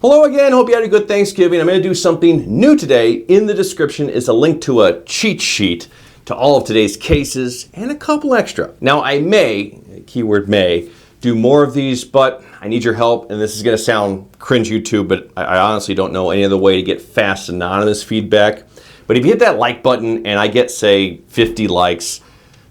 Hello again, hope you had a good Thanksgiving. I'm going to do something new today. In the description is a link to a cheat sheet to all of today's cases and a couple extra. Now I may, keyword may, do more of these, but I need your help, and this is going to sound cringe YouTube, but I honestly don't know any other way to get fast anonymous feedback. But if you hit that like button and I get, say, 50 likes,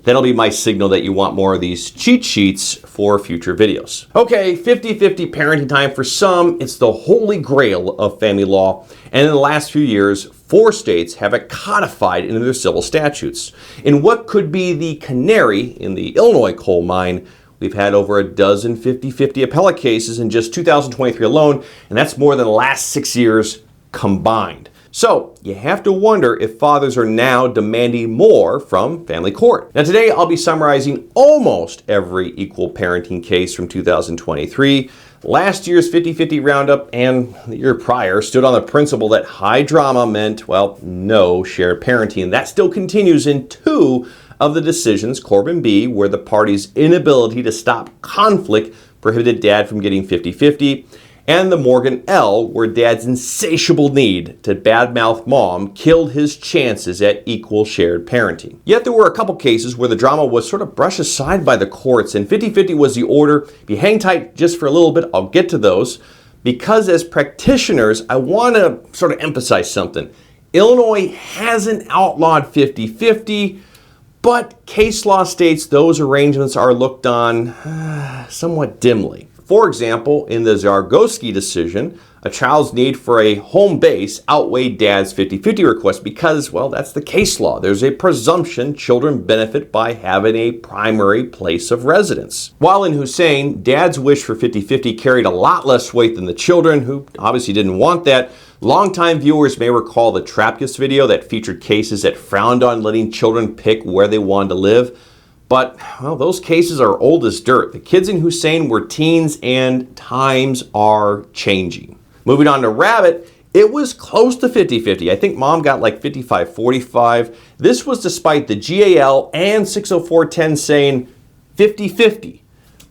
that'll be my signal that you want more of these cheat sheets for future videos. Okay, 50-50 parenting time. For some, it's the holy grail of family law. And in the last few years, 4 states have it codified into their civil statutes. In what could be the canary in the Illinois coal mine, we've had over a dozen 50-50 appellate cases in just 2023 alone, and that's more than the last 6 years combined. So you have to wonder if fathers are now demanding more from family court. Now today I'll be summarizing almost every equal parenting case from 2023. Last year's 50-50 roundup and the year prior stood on the principle that high drama meant, well, no shared parenting. That still continues in 2 of the decisions, Corbin B, where the party's inability to stop conflict prohibited dad from getting 50-50. And the Morgan L, where dad's insatiable need to badmouth mom killed his chances at equal shared parenting. Yet there were a couple cases where the drama was sort of brushed aside by the courts, and 50-50 was the order. If you hang tight just for a little bit, I'll get to those. Because as practitioners, I want to sort of emphasize something. Illinois hasn't outlawed 50-50, but case law states those arrangements are looked on somewhat dimly. For example, in the Zargowski decision, a child's need for a home base outweighed dad's 50-50 request because, well, that's the case law. There's a presumption children benefit by having a primary place of residence. While in Hussein, dad's wish for 50-50 carried a lot less weight than the children, who obviously didn't want that. Longtime viewers may recall the Trapkus video that featured cases that frowned on letting children pick where they wanted to live. But, well, those cases are old as dirt. The kids in Hussein were teens and times are changing. Moving on to Rabbit, it was close to 50-50. I think mom got like 55-45. This was despite the GAL and 60410 saying 50-50.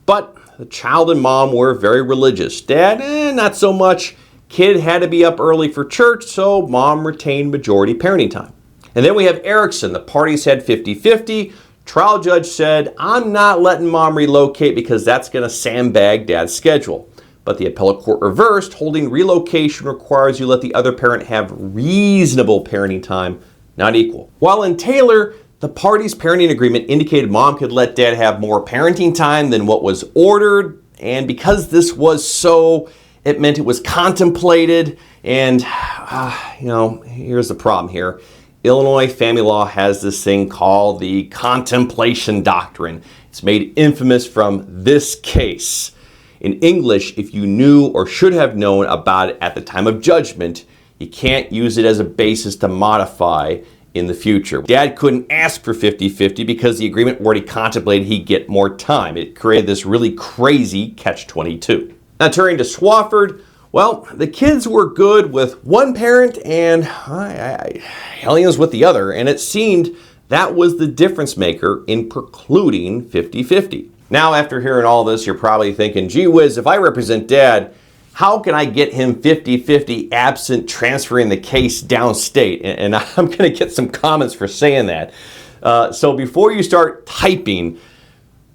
But the child and mom were very religious. Dad, not so much. Kid had to be up early for church, so mom retained majority parenting time. And then we have Erickson. The parties had 50-50. Trial judge said, I'm not letting mom relocate because that's going to sandbag dad's schedule. But the appellate court reversed, holding relocation requires you let the other parent have reasonable parenting time, not equal. While in Taylor, the parties' parenting agreement indicated mom could let dad have more parenting time than what was ordered. And because this was so, it meant it was contemplated. And, here's the problem here. Illinois family law has this thing called the contemplation doctrine. It's made infamous from this case. In English, if you knew or should have known about it at the time of judgment, you can't use it as a basis to modify in the future. Dad couldn't ask for 50-50 because the agreement already contemplated he'd get more time. It created this really crazy catch-22. Now turning to Swafford, well, the kids were good with one parent and aliens with the other, and it seemed that was the difference maker in precluding 50-50. Now, after hearing all this, you're probably thinking, gee whiz, if I represent dad, how can I get him 50-50 absent transferring the case downstate? And I'm going to get some comments for saying that. So before you start typing,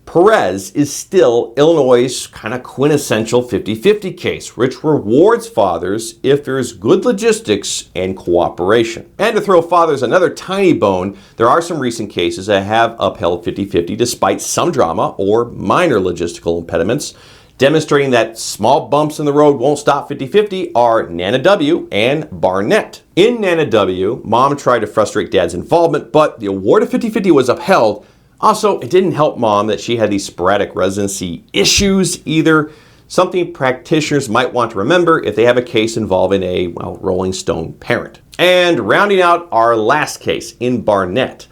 ProRes is still Illinois' kind of quintessential 50-50 case, which rewards fathers if there's good logistics and cooperation. And to throw fathers another tiny bone, there are some recent cases that have upheld 50-50 despite some drama or minor logistical impediments. Demonstrating that small bumps in the road won't stop 50-50 are Nana W. and Barnett. In Nana W., mom tried to frustrate dad's involvement, but the award of 50-50 was upheld. Also, it didn't help mom that she had these sporadic residency issues either, something practitioners might want to remember if they have a case involving a, well, Rolling Stone parent. And rounding out our last case in Barnett,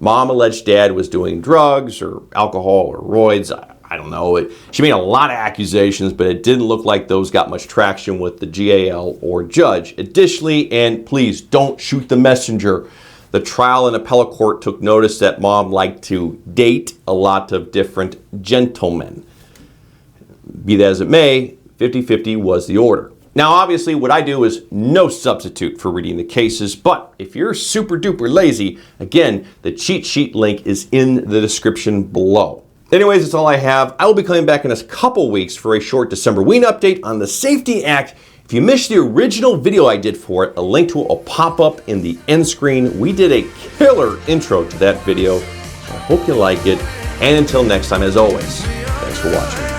mom alleged dad was doing drugs or alcohol or roids. I don't know. She made a lot of accusations, but it didn't look like those got much traction with the GAL or judge. Additionally, and please don't shoot the messenger, the trial and appellate court took notice that mom liked to date a lot of different gentlemen. Be that as it may, 50-50 was the order. Now, obviously, what I do is no substitute for reading the cases, but if you're super duper lazy, again, the cheat sheet link is in the description below. Anyways, that's all I have. I will be coming back in a couple weeks for a short December Ween update on the Safety Act. If you missed the original video I did for it, a link to it will pop up in the end screen. We did a killer intro to that video, so I hope you like it. And until next time, as always, thanks for watching.